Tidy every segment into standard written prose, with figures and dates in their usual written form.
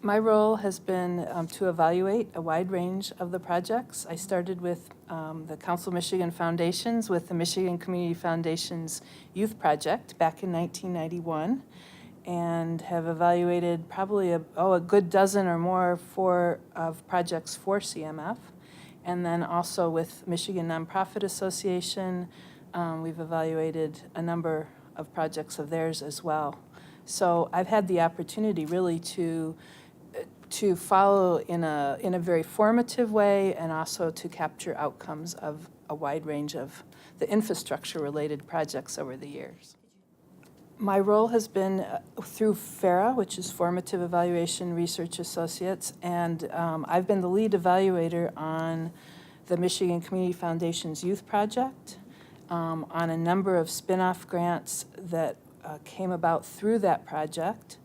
My role has been to evaluate a wide range of the projects. I started with the Council of Michigan Foundations with the Michigan Community Foundations Youth Project back in 1991, and have evaluated probably a good dozen or more of projects for CMF. And then also with Michigan Nonprofit Association, we've evaluated a number of projects of theirs as well. So I've had the opportunity really to follow in a very formative way, and also to capture outcomes of a wide range of the infrastructure-related projects over the years. My role has been through FARA, which is Formative Evaluation Research Associates, and I've been the lead evaluator on the Michigan Community Foundation's Youth Project, on a number of spin-off grants that came about through that project.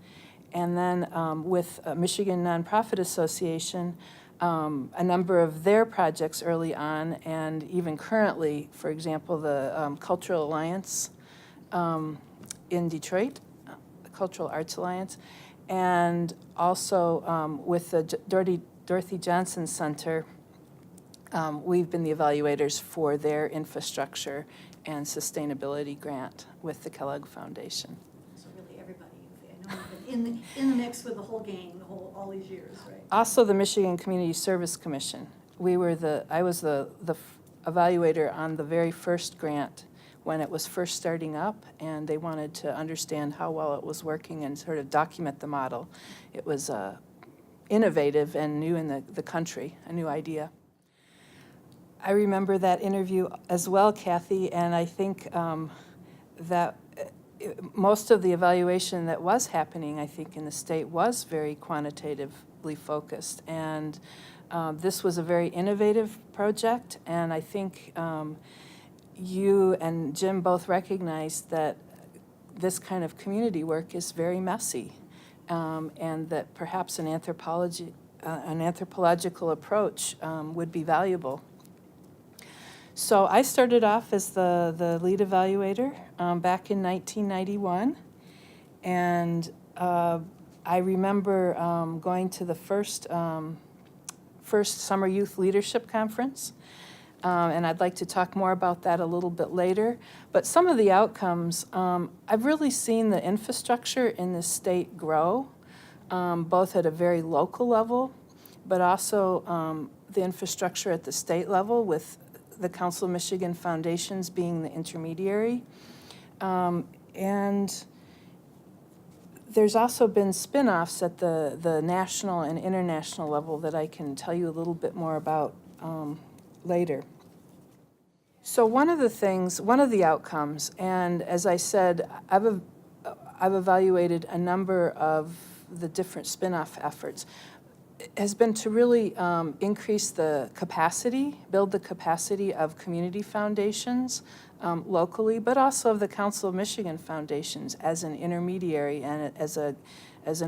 And then with Michigan Nonprofit Association, a number of their projects early on, and even currently, for example, the Cultural Alliance in Detroit, the Cultural Arts Alliance, and also with the Dorothy Johnson Center, we've been the evaluators for their infrastructure and sustainability grant with the Kellogg Foundation. So really everybody, I know you've been in the mix with the whole gang, all these years, right? Also the Michigan Community Service Commission. I was the evaluator on the very first grant when it was first starting up, and they wanted to understand how well it was working and sort of document the model. It was innovative and new in the country, a new idea. I remember that interview as well, Kathy, and I think that most of the evaluation that was happening, I think, in the state was very quantitatively focused. And this was a very innovative project, and I think you and Jim both recognized that this kind of community work is very messy, and that perhaps an anthropological approach would be valuable. So I started off as the lead evaluator back in 1991, and I remember going to the first Summer Youth Leadership Conference, and I'd like to talk more about that a little bit later. But some of the outcomes, I've really seen the infrastructure in the state grow, both at a very local level, but also the infrastructure at the state level with the Council of Michigan Foundations being the intermediary. And there's also been spin-offs at the national and international level that I can tell you a little bit more about later. So one of the outcomes, and as I said, I've evaluated a number of the different spin-off efforts, has been to really increase the capacity, build the capacity of community foundations locally, but also of the Council of Michigan Foundations as an intermediary and as an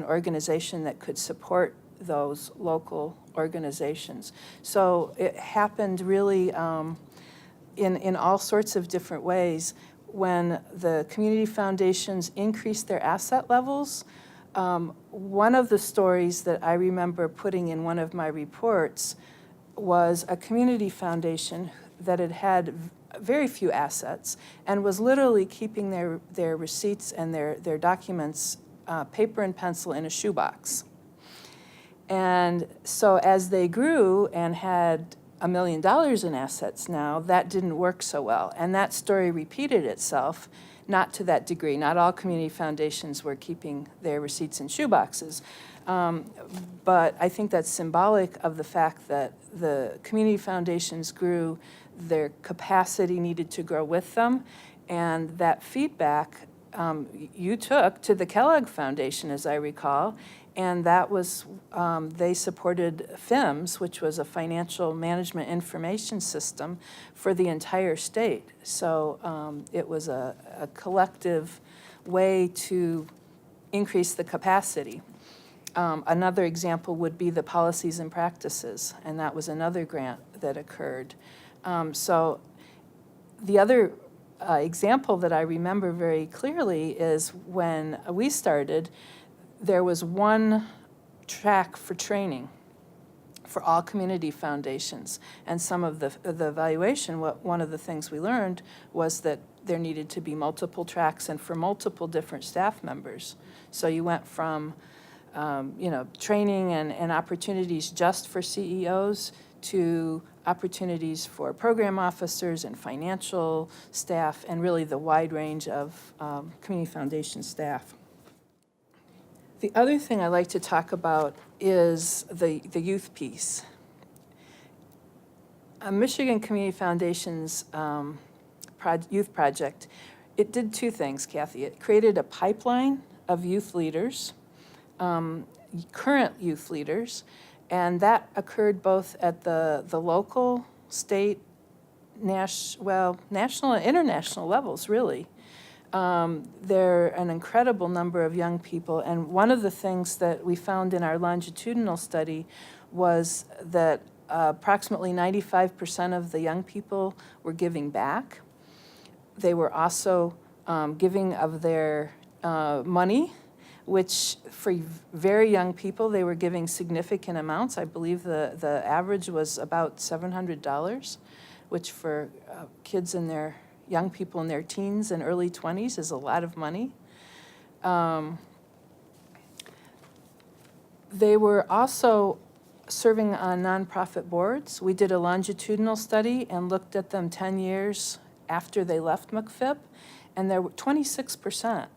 organization that could support those local organizations. So it happened really in all sorts of different ways. When the community foundations increased their asset levels, one of the stories that I remember putting in one of my reports was a community foundation that had very few assets and was literally keeping their receipts and their documents, paper and pencil, in a shoebox. And so as they grew and had $1 million in assets now, that didn't work so well. And that story repeated itself, not to that degree. Not all community foundations were keeping their receipts in shoeboxes. But I think that's symbolic of the fact that the community foundations grew, their capacity needed to grow with them, and that feedback you took to the Kellogg Foundation, as I recall, and that was, they supported FIMS, which was a financial management information system for the entire state. So it was a collective way to increase the capacity. Another example would be the policies and practices, and that was another grant that occurred. So the other example that I remember very clearly is when we started, there was one track for training for all community foundations. And some of the evaluation, one of the things we learned was that there needed to be multiple tracks and for multiple different staff members. So you went from training and opportunities just for CEOs to opportunities for program officers and financial staff and really the wide range of community foundation staff. The other thing I like to talk about is the youth piece. Michigan Community Foundation's youth project, it did two things, Kathy. It created a pipeline of youth leaders, current youth leaders, and that occurred both at the local, state, national and international levels, really. There are an incredible number of young people, and one of the things that we found in our longitudinal study was that approximately 95% of the young people were giving back. They were also giving of their money, which for very young people, they were giving significant amounts. I believe the average was about $700, which for kids in their young people in their teens and early 20s is a lot of money. They were also serving on nonprofit boards. We did a longitudinal study and looked at them 10 years after they left McPhip, and there were 26%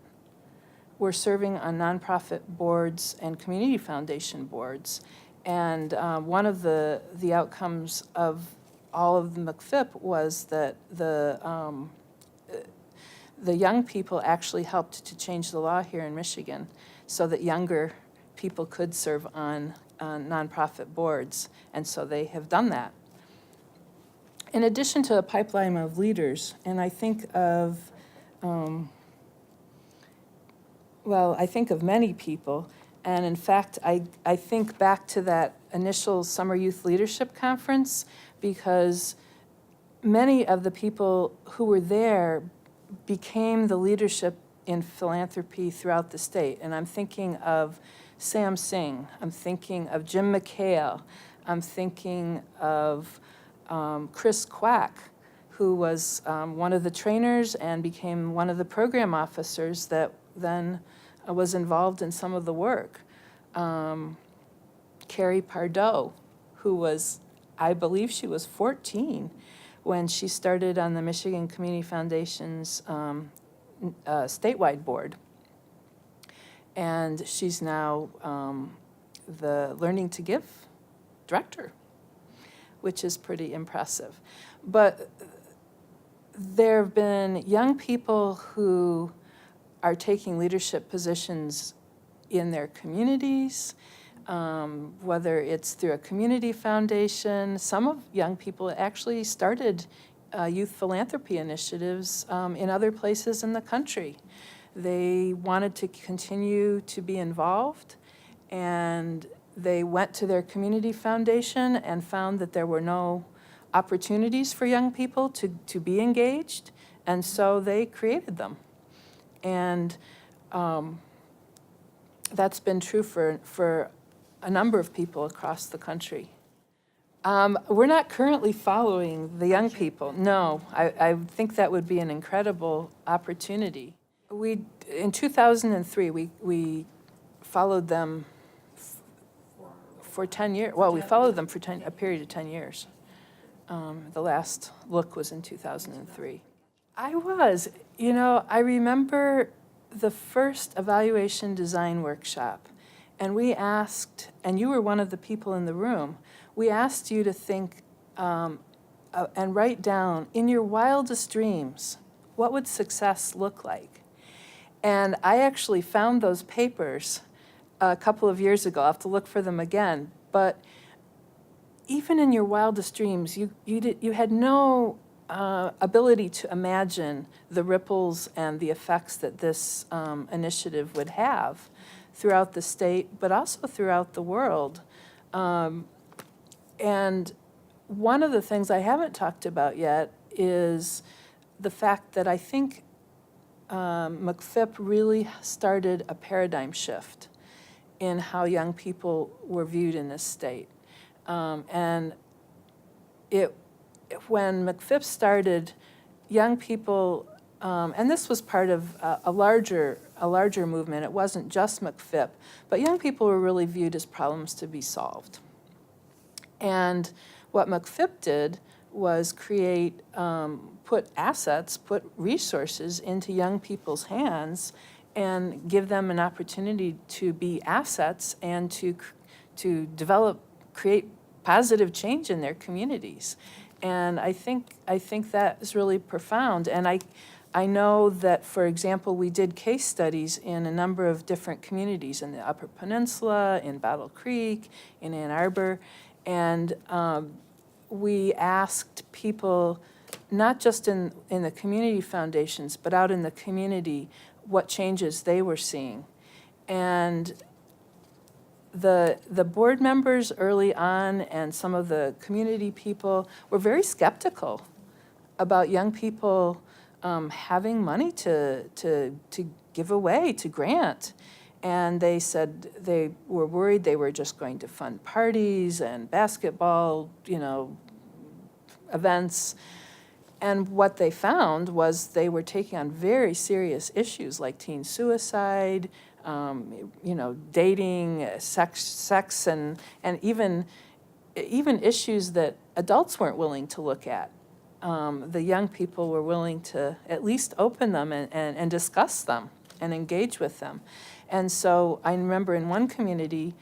were serving on nonprofit boards and community foundation boards. And one of the outcomes of all of the McPhip was that the young people actually helped to change the law here in Michigan so that younger people could serve on nonprofit boards, and so they have done that. In addition to a pipeline of leaders, and I think of, I think of many people, and in fact, I think back to that initial Summer Youth Leadership Conference, because many of the people who were there became the leadership in philanthropy throughout the state. And I'm thinking of Sam Singh, I'm thinking of Jim McHale, I'm thinking of Chris Quack, who was one of the trainers and became one of the program officers that then was involved in some of the work. Carrie Pardo, who was, I believe she was 14 when she started on the Michigan Community Foundation's statewide board. And she's now the Learning to Give director, which is pretty impressive. But there have been young people who are taking leadership positions in their communities, whether it's through a community foundation. Some of young people actually started youth philanthropy initiatives in other places in the country. They wanted to continue to be involved, and they went to their community foundation and found that there were no opportunities for young people to be engaged, and so they created them. And that's been true for a number of people across the country. We're not currently following the young people. No, I think that would be an incredible opportunity. In 2003, we followed them for 10 years. Well, we followed them for a period of 10 years. The last look was in 2003. I remember the first evaluation design workshop, and we asked, and you were one of the people in the room, we asked you to think and write down, in your wildest dreams, what would success look like? And I actually found those papers a couple of years ago. I'll have to look for them again. But even in your wildest dreams, you had no ability to imagine the ripples and the effects that this initiative would have throughout the state, but also throughout the world. And one of the things I haven't talked about yet is the fact that I think McPhip really started a paradigm shift in how young people were viewed in this state. And when McPhip started, young people, and this was part of a larger movement. It wasn't just McPhip, but young people were really viewed as problems to be solved. And what McPhip did was put resources into young people's hands and give them an opportunity to be assets and to create positive change in their communities. And I think that is really profound. And I know that, for example, we did case studies in a number of different communities in the Upper Peninsula, in Battle Creek, in Ann Arbor, and we asked people, not just in the community foundations, but out in the community, what changes they were seeing. And the board members early on and some of the community people were very skeptical about young people having money to give away, to grant. And they said they were worried they were just going to fund parties and basketball, events. And what they found was they were taking on very serious issues like teen suicide, dating, sex, and even issues that adults weren't willing to look at. The young people were willing to at least open them and discuss them and engage with them. And so I remember in one community,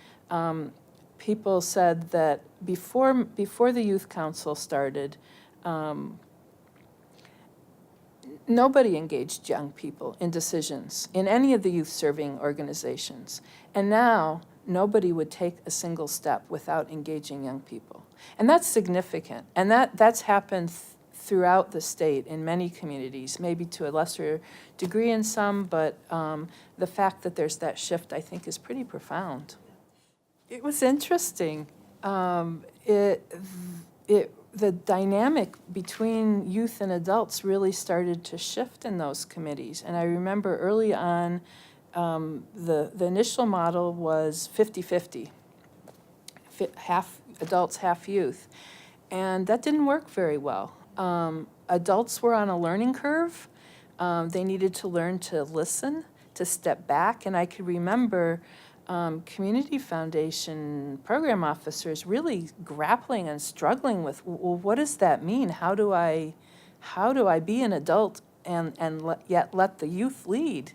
people said that before the youth council started, nobody engaged young people in decisions in any of the youth serving organizations. And now nobody would take a single step without engaging young people. And that's significant. And that's happened throughout the state in many communities, maybe to a lesser degree in some, but the fact that there's that shift, I think, is pretty profound. It was interesting. The dynamic between youth and adults really started to shift in those committees. And I remember early on, the initial model was 50-50, half adults, half youth. And that didn't work very well. Adults were on a learning curve. They needed to learn to listen, to step back. And I could remember community foundation program officers really grappling and struggling with, well, what does that mean? How do I be an adult and yet let the youth lead?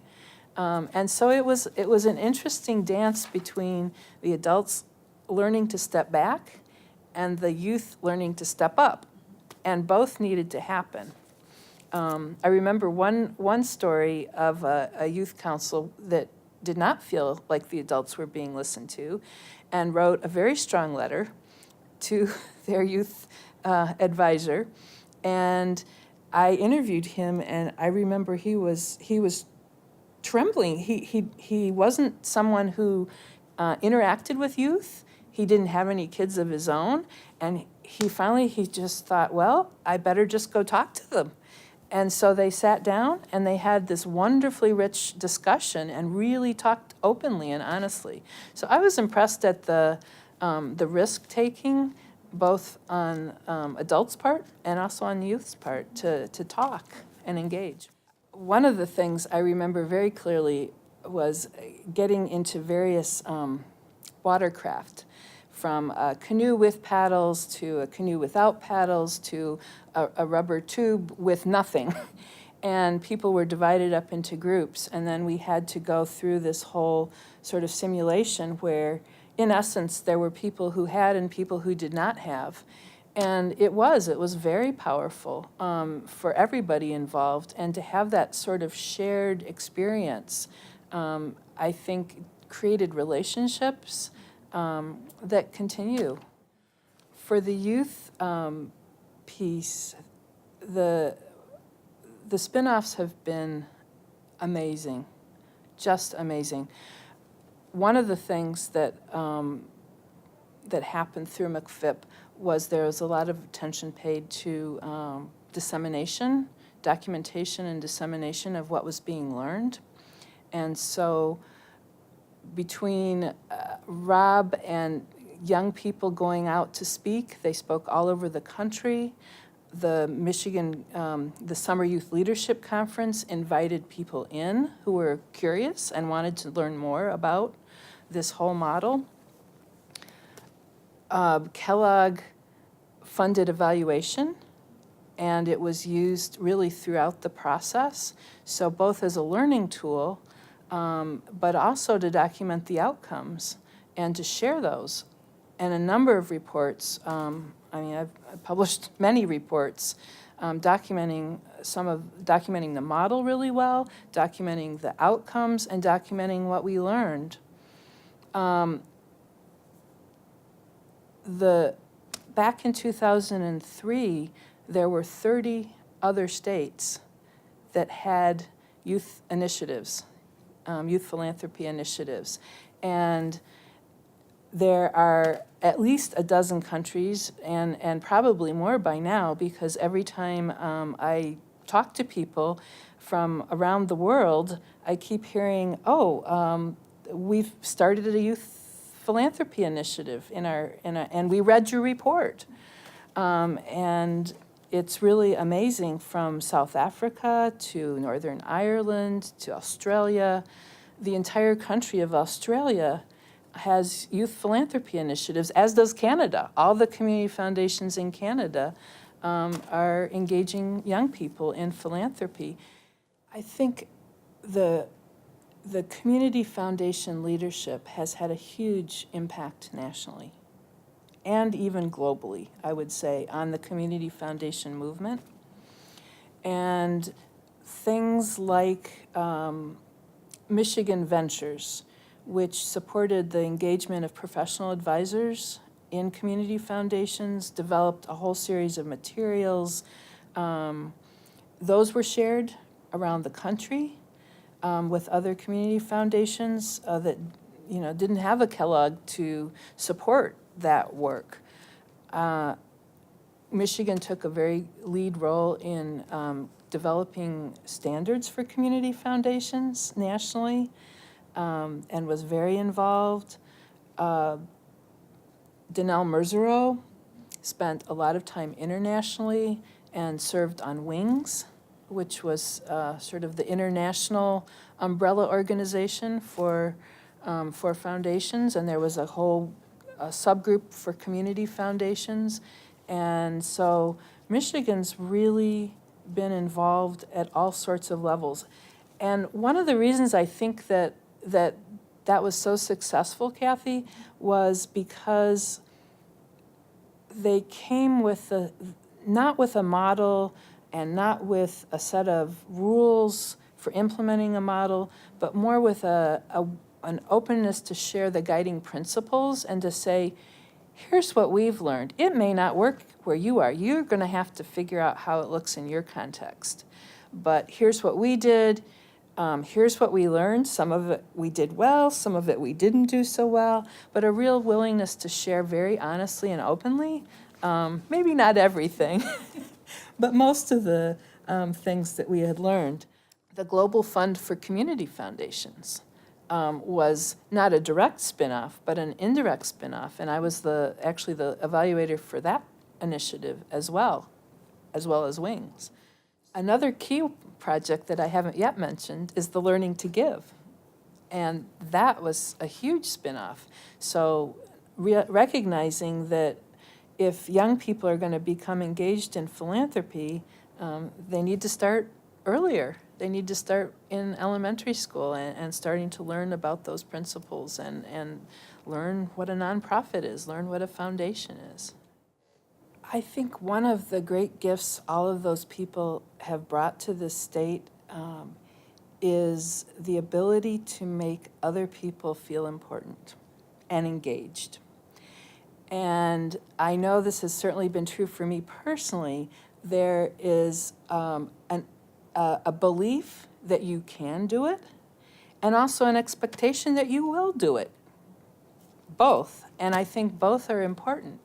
And so it was an interesting dance between the adults learning to step back and the youth learning to step up, and both needed to happen. I remember one story of a youth council that did not feel like the adults were being listened to, and wrote a very strong letter to their youth advisor. And I interviewed him, and I remember he was trembling. He wasn't someone who interacted with youth. He didn't have any kids of his own, and he just thought, well, I better just go talk to them. And so they sat down and they had this wonderfully rich discussion and really talked openly and honestly. So I was impressed at the risk-taking, both on adults' part and also on youth's part, to talk and engage. One of the things I remember very clearly was getting into various watercraft, from a canoe with paddles to a canoe without paddles to a rubber tube with nothing. And people were divided up into groups, and then we had to go through this whole sort of simulation where, in essence, there were people who had and people who did not have. And it was very powerful for everybody involved, and to have that sort of shared experience, I think created relationships that continue. For the youth piece, the spin-offs have been amazing, just amazing. One of the things that happened through McPhip was there was a lot of attention paid to dissemination, documentation and dissemination of what was being learned. And so between Rob and young people going out to speak, they spoke all over the country. The Michigan, the Summer Youth Leadership Conference invited people in who were curious and wanted to learn more about this whole model. Kellogg funded evaluation, and it was used really throughout the process. So both as a learning tool, but also to document the outcomes and to share those. And a number of reports, I've published many reports documenting the model really well, documenting the outcomes, and documenting what we learned. Back in 2003, there were 30 other states that had youth initiatives, youth philanthropy initiatives. And there are at least a dozen countries, and probably more by now, because every time I talk to people from around the world, I keep hearing, we've started a youth philanthropy initiative and we read your report. And it's really amazing, from South Africa to Northern Ireland to Australia. The entire country of Australia has youth philanthropy initiatives, as does Canada. All the community foundations in Canada are engaging young people in philanthropy. I think the community foundation leadership has had a huge impact nationally and even globally, I would say, on the community foundation movement. And things like Michigan Ventures, which supported the engagement of professional advisors in community foundations, developed a whole series of materials. Those were shared around the country with other community foundations that didn't have a Kellogg to support that work. Michigan took a very lead role in developing standards for community foundations nationally, and was very involved. Danelle Merzero spent a lot of time internationally and served on WINGS, which was sort of the international umbrella organization for foundations, and there was a whole subgroup for community foundations. And so Michigan's really been involved at all sorts of levels. And one of the reasons I think that was so successful, Kathy, was because they came with not with a model and not with a set of rules for implementing a model, but more with an openness to share the guiding principles and to say, here's what we've learned. It may not work where you are. You're going to have to figure out how it looks in your context. But here's what we did. Here's what we learned. Some of it we did well, some of it we didn't do so well, but a real willingness to share very honestly and openly. Maybe not everything, but most of the things that we had learned. The Global Fund for Community Foundations was not a direct spinoff, but an indirect spinoff, and I was actually the evaluator for that initiative as well as WINGS. Another key project that I haven't yet mentioned is the Learning to Give, and that was a huge spinoff. So recognizing that if young people are going to become engaged in philanthropy, they need to start earlier. They need to start in elementary school and starting to learn about those principles and learn what a nonprofit is, learn what a foundation is. I think one of the great gifts all of those people have brought to this state is the ability to make other people feel important and engaged. And I know this has certainly been true for me personally. There is a belief that you can do it, and also an expectation that you will do it. Both, and I think both are important.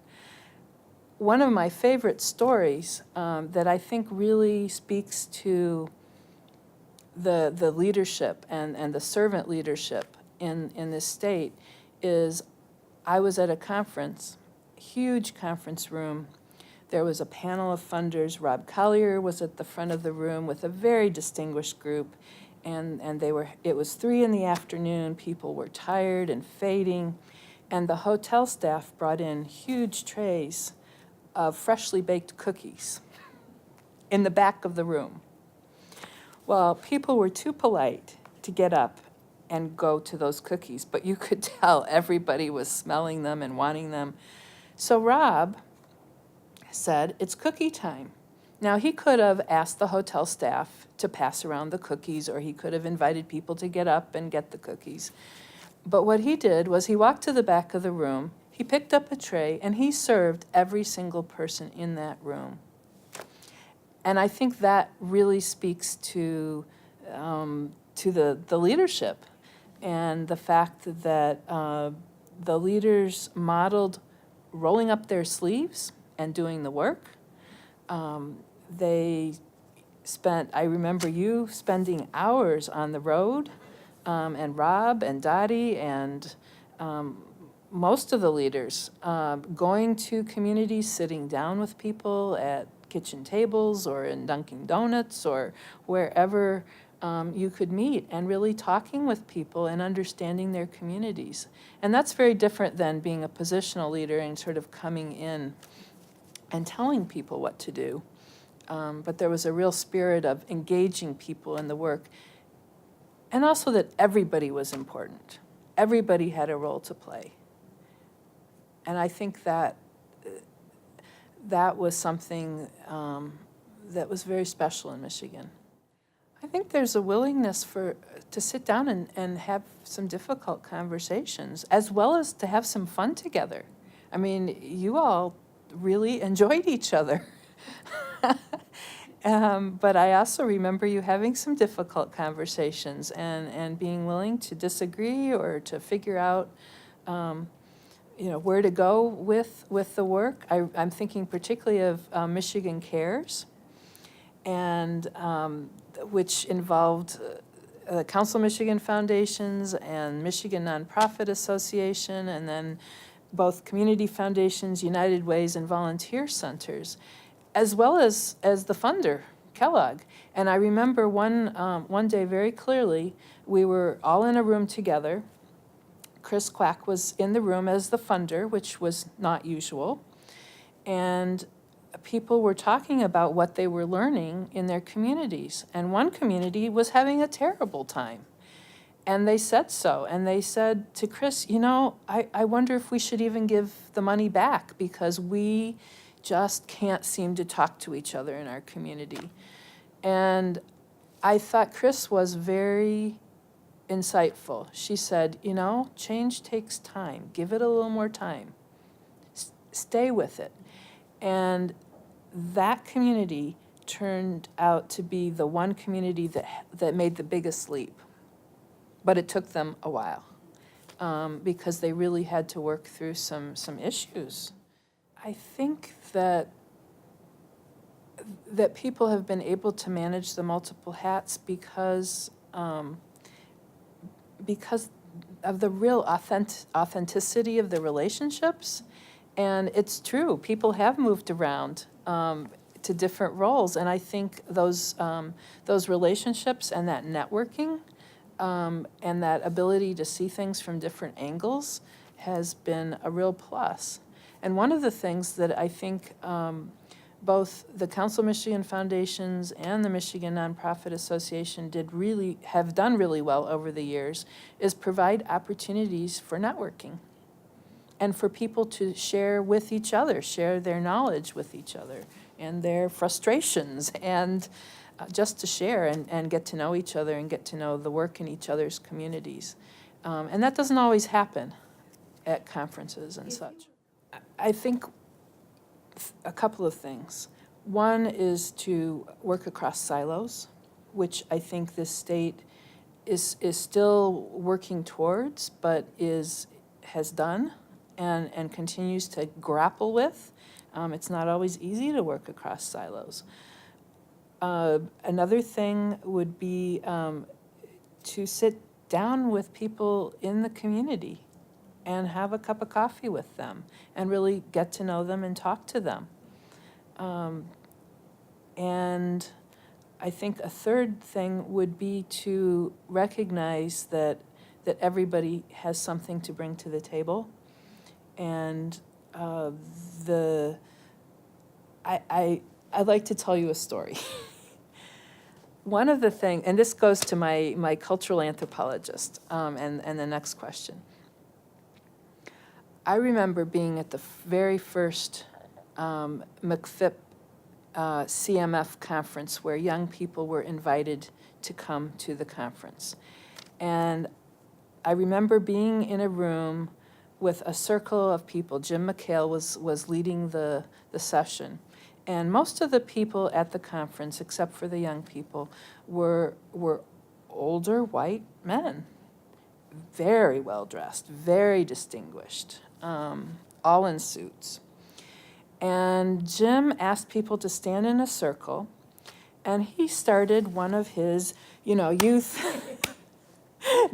One of my favorite stories that I think really speaks to the leadership and the servant leadership in this state is I was at a conference, huge conference room. There was a panel of funders. Rob Collier was at the front of the room with a very distinguished group. And it was 3 p.m. People were tired and fading. And the hotel staff brought in huge trays of freshly baked cookies in the back of the room. Well, people were too polite to get up and go to those cookies, but you could tell everybody was smelling them and wanting them. So Rob said, it's cookie time. Now, he could have asked the hotel staff to pass around the cookies, or he could have invited people to get up and get the cookies. But what he did was he walked to the back of the room, he picked up a tray, and he served every single person in that room. And I think that really speaks to the leadership and the fact that the leaders modeled rolling up their sleeves and doing the work. They spent, I remember you spending hours on the road, and Rob and Dottie and most of the leaders going to communities, sitting down with people at kitchen tables or in Dunkin' Donuts or wherever you could meet, and really talking with people and understanding their communities. And that's very different than being a positional leader and sort of coming in and telling people what to do. But there was a real spirit of engaging people in the work, and also that everybody was important. Everybody had a role to play. And I think that that was something that was very special in Michigan. I think there's a willingness to sit down and have some difficult conversations, as well as to have some fun together. I mean, you all really enjoyed each other. But I also remember you having some difficult conversations and being willing to disagree or to figure out where to go with the work. I'm thinking particularly of Michigan Cares, and which involved Council Michigan Foundations and Michigan Nonprofit Association, and then both community foundations, United Ways, and volunteer centers, as well as the funder, Kellogg. And I remember one day very clearly, we were all in a room together. Chris Quack was in the room as the funder, which was not usual. And people were talking about what they were learning in their communities. And one community was having a terrible time. And they said so. And they said to Chris, I wonder if we should even give the money back, because we just can't seem to talk to each other in our community. And I thought Chris was very insightful. She said, change takes time. Give it a little more time. Stay with it. And that community turned out to be the one community that made the biggest leap. But it took them a while because they really had to work through some issues. I think that people have been able to manage the multiple hats because of the real authenticity of the relationships. And it's true, people have moved around to different roles, and I think those relationships and that networking and that ability to see things from different angles has been a real plus. And one of the things that I think both the Council Michigan Foundations and the Michigan Nonprofit Association have done really well over the years is provide opportunities for networking and for people to share with each other, share their knowledge with each other and their frustrations, and just to share and get to know each other and get to know the work in each other's communities. And that doesn't always happen at conferences and such. I think a couple of things. One is to work across silos, which I think this state is still working towards, but has done and continues to grapple with. It's not always easy to work across silos. Another thing would be to sit down with people in the community and have a cup of coffee with them and really get to know them and talk to them. And I think a third thing would be to recognize that everybody has something to bring to the table. And I'd like to tell you a story. One of the things, and this goes to my cultural anthropologist, and the next question. I remember being at the very first McPhip CMF conference where young people were invited to come to the conference. And I remember being in a room with a circle of people. Jim McHale was leading the session. And most of the people at the conference, except for the young people, were older white men, very well dressed, very distinguished, all in suits. And Jim asked people to stand in a circle, and he started one of his, youth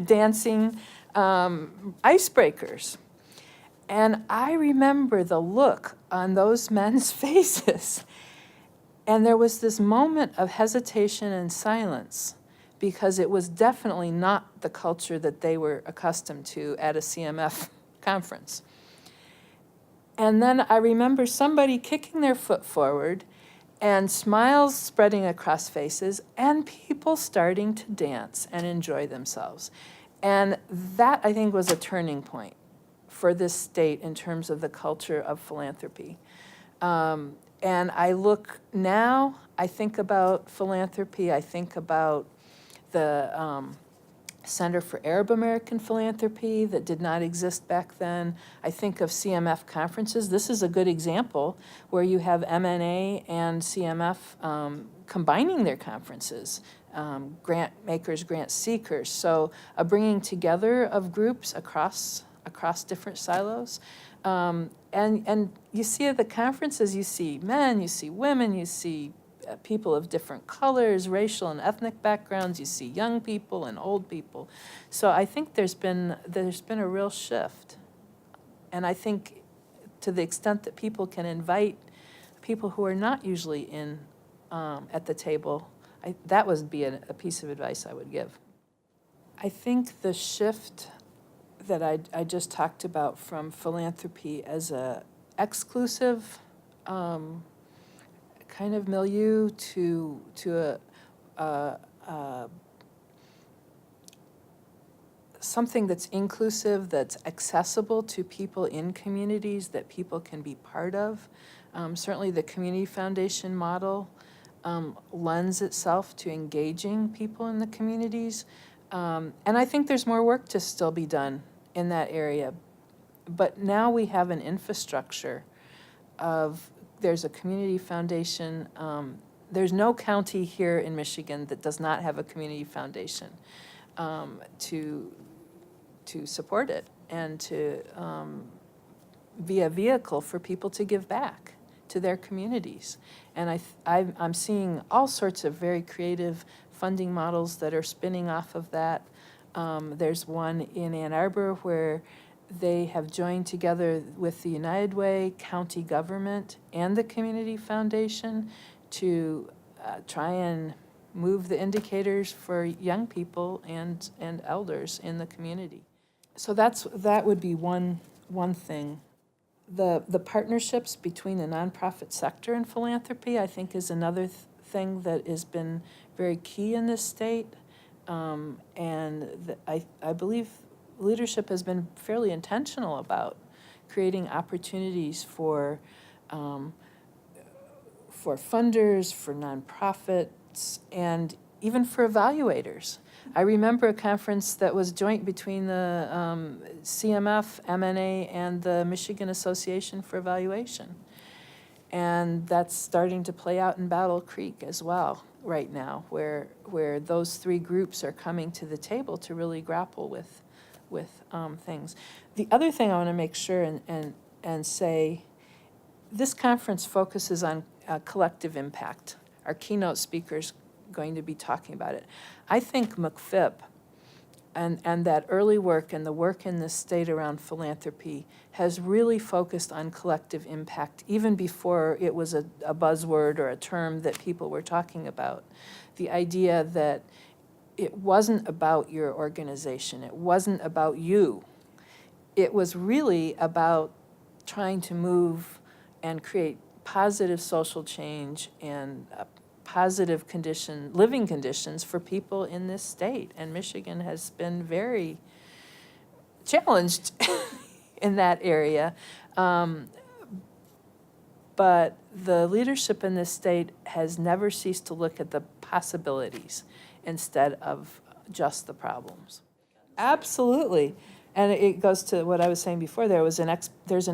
dancing icebreakers. And I remember the look on those men's faces. And there was this moment of hesitation and silence, because it was definitely not the culture that they were accustomed to at a CMF conference. And then I remember somebody kicking their foot forward and smiles spreading across faces and people starting to dance and enjoy themselves. And that, I think, was a turning point for this state in terms of the culture of philanthropy. And I look now, I think about philanthropy, I think about the Center for Arab American Philanthropy that did not exist back then. I think of CMF conferences. This is a good example where you have MNA and CMF combining their conferences, grant makers, grant seekers. So a bringing together of groups across different silos. And you see at the conferences, you see men, you see women, you see people of different colors, racial and ethnic backgrounds. You see young people and old people. So I think there's been a real shift. And I think to the extent that people can invite people who are not usually in at the table, that would be a piece of advice I would give. I think the shift that I just talked about from philanthropy as a exclusive kind of milieu to something that's inclusive, that's accessible to people in communities that people can be part of. Certainly the Community Foundation model lends itself to engaging people in the communities. And I think there's more work to still be done in that area. But now we have an infrastructure of, there's a community foundation. There's no county here in Michigan that does not have a community foundation to support it and to be a vehicle for people to give back to their communities. And I'm seeing all sorts of very creative funding models that are spinning off of that. There's one in Ann Arbor where they have joined together with the United Way, county government, and the Community Foundation to try and move the indicators for young people and elders in the community. So that would be one thing. The partnerships between the nonprofit sector and philanthropy, I think, is another thing that has been very key in this state. And I believe leadership has been fairly intentional about creating opportunities for funders, for nonprofits, and even for evaluators. I remember a conference that was joint between the CMF, MNA, and the Michigan Association for Evaluation. And that's starting to play out in Battle Creek as well right now, where those three groups are coming to the table to really grapple with things. The other thing I want to make sure and say, this conference focuses on collective impact. Our keynote speaker's going to be talking about it. I think McPhip and that early work and the work in this state around philanthropy has really focused on collective impact, even before it was a buzzword or a term that people were talking about. The idea that it wasn't about your organization, it wasn't about you. It was really about trying to move and create positive social change and positive living conditions for people in this state. And Michigan has been very challenged in that area. But the leadership in this state has never ceased to look at the possibilities instead of just the problems. Absolutely. And it goes to what I was saying before. There's an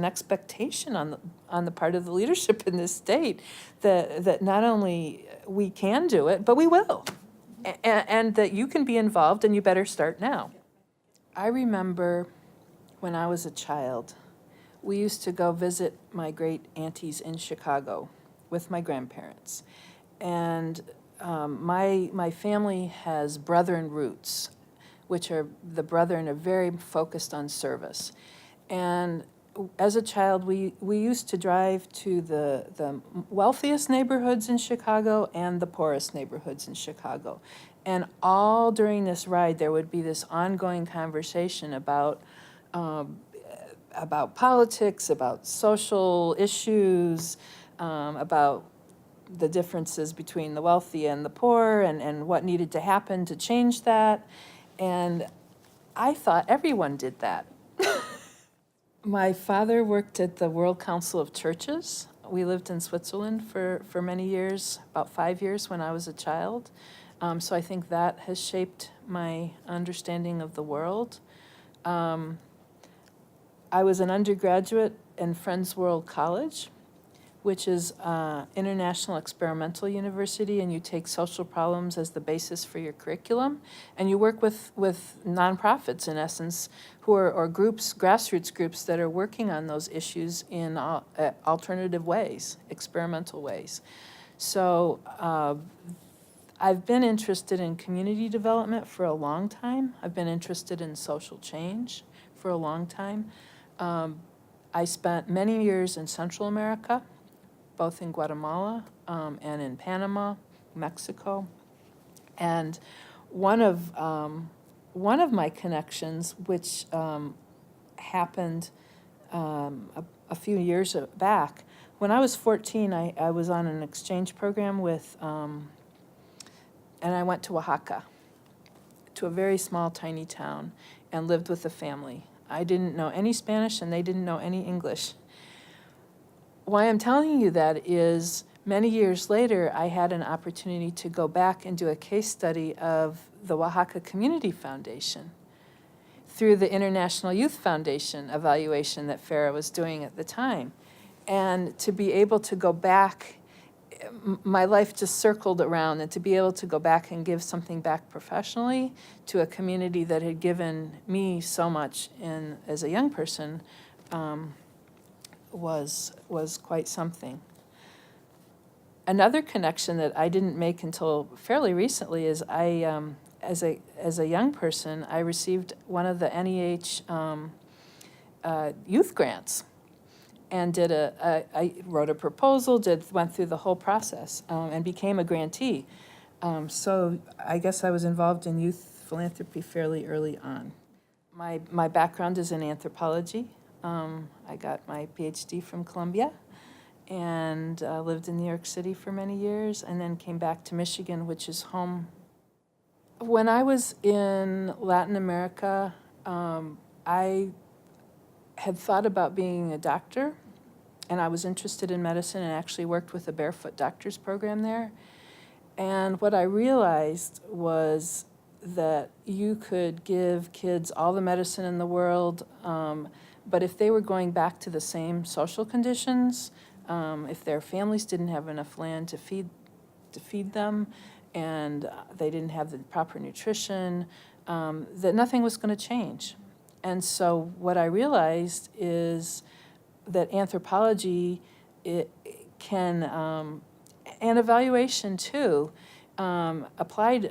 expectation on the part of the leadership in this state that not only we can do it, but we will, and that you can be involved, and you better start now. I remember when I was a child, we used to go visit my great aunties in Chicago with my grandparents, and my family has Brethren roots, which are the Brethren are very focused on service. And as a child, we used to drive to the wealthiest neighborhoods in Chicago and the poorest neighborhoods in Chicago. And all during this ride, there would be this ongoing conversation about politics, about social issues, about the differences between the wealthy and the poor, and what needed to happen to change that. And I thought everyone did that. My father worked at the World Council of Churches. We lived in Switzerland for many years, about 5 years when I was a child. So I think that has shaped my understanding of the world. I was an undergraduate in Friends World College, which is international experimental university, and you take social problems as the basis for your curriculum, and you work with nonprofits, in essence, who are, or groups, grassroots groups that are working on those issues in alternative ways, experimental ways. So I've been interested in community development for a long time. I've been interested in social change for a long time. I spent many years in Central America, both in Guatemala and in Panama, Mexico. And one of my connections, which happened a few years back, when I was 14, I was on an exchange program with, and I went to Oaxaca, to a very small, tiny town, and lived with a family. I didn't know any Spanish, and they didn't know any English. Why I'm telling you that is, many years later, I had an opportunity to go back and do a case study of the Oaxaca Community Foundation through the International Youth Foundation evaluation that Farah was doing at the time. And to be able to go back, my life just circled around, and to be able to go back and give something back professionally to a community that had given me so much as a young person, was quite something. Another connection that I didn't make until fairly recently is as a young person, I received one of the NEH youth grants, and I wrote a proposal, went through the whole process, and became a grantee. So I guess I was involved in youth philanthropy fairly early on. My background is in anthropology. I got my PhD from Columbia, and lived in New York City for many years, and then came back to Michigan, which is home. When I was in Latin America, I had thought about being a doctor, and I was interested in medicine, and actually worked with a barefoot doctors program there. And what I realized was that you could give kids all the medicine in the world, but if they were going back to the same social conditions, if their families didn't have enough land to feed them, and they didn't have the proper nutrition, that nothing was going to change. And so what I realized is that anthropology, it can, and evaluation too, applied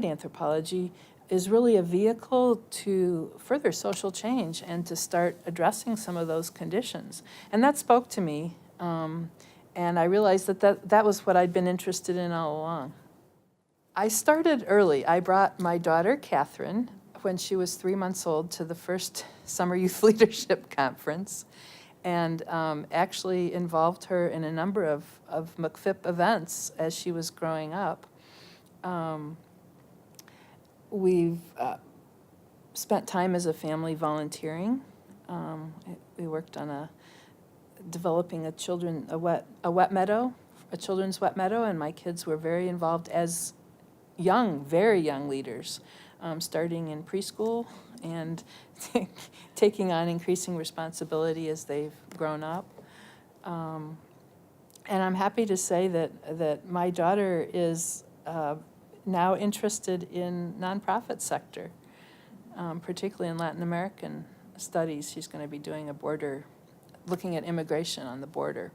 anthropology is really a vehicle to further social change and to start addressing some of those conditions. And that spoke to me, and I realized that was what I'd been interested in all along. I started early. I brought my daughter, Catherine, when she was 3 months old, to the first Summer Youth Leadership Conference, and actually involved her in a number of McPhip events as she was growing up. We've spent time as a family volunteering. We worked on developing a children's wet meadow, and my kids were very involved as very young leaders, starting in preschool and taking on increasing responsibility as they've grown up. And I'm happy to say that my daughter is now interested in nonprofit sector, particularly in Latin American studies. She's going to be doing looking at immigration on the border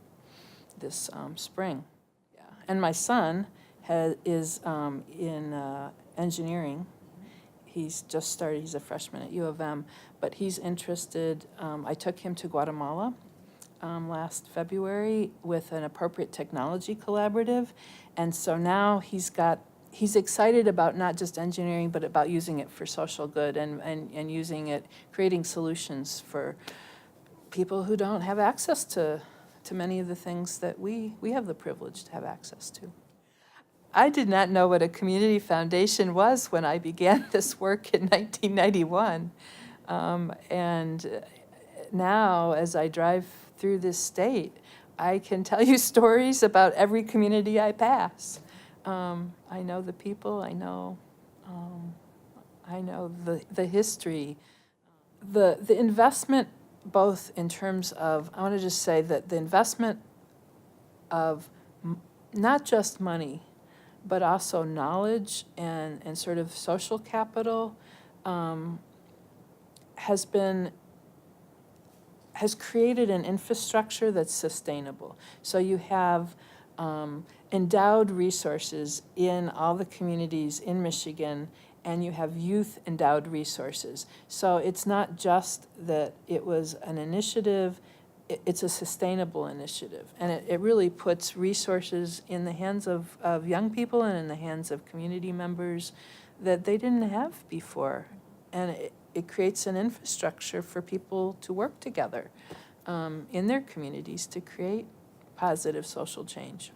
this spring. Yeah. And my son is in engineering. He's just started, he's a freshman at U of M, but he's interested, I took him to Guatemala last February with an appropriate technology collaborative, and so now he's excited about not just engineering, but about using it for social good and using it, creating solutions for people who don't have access to many of the things that we have the privilege to have access to. I did not know what a community foundation was when I began this work in 1991. And now, as I drive through this state, I can tell you stories about every community I pass. I know the people, I know the history. The investment, both in terms of, I want to just say that the investment of not just money, but also knowledge and sort of social capital has created an infrastructure that's sustainable. So you have endowed resources in all the communities in Michigan, and you have youth endowed resources. So it's not just that it was an initiative, it's a sustainable initiative. And it really puts resources in the hands of young people and in the hands of community members that they didn't have before. And it creates an infrastructure for people to work together in their communities to create positive social change.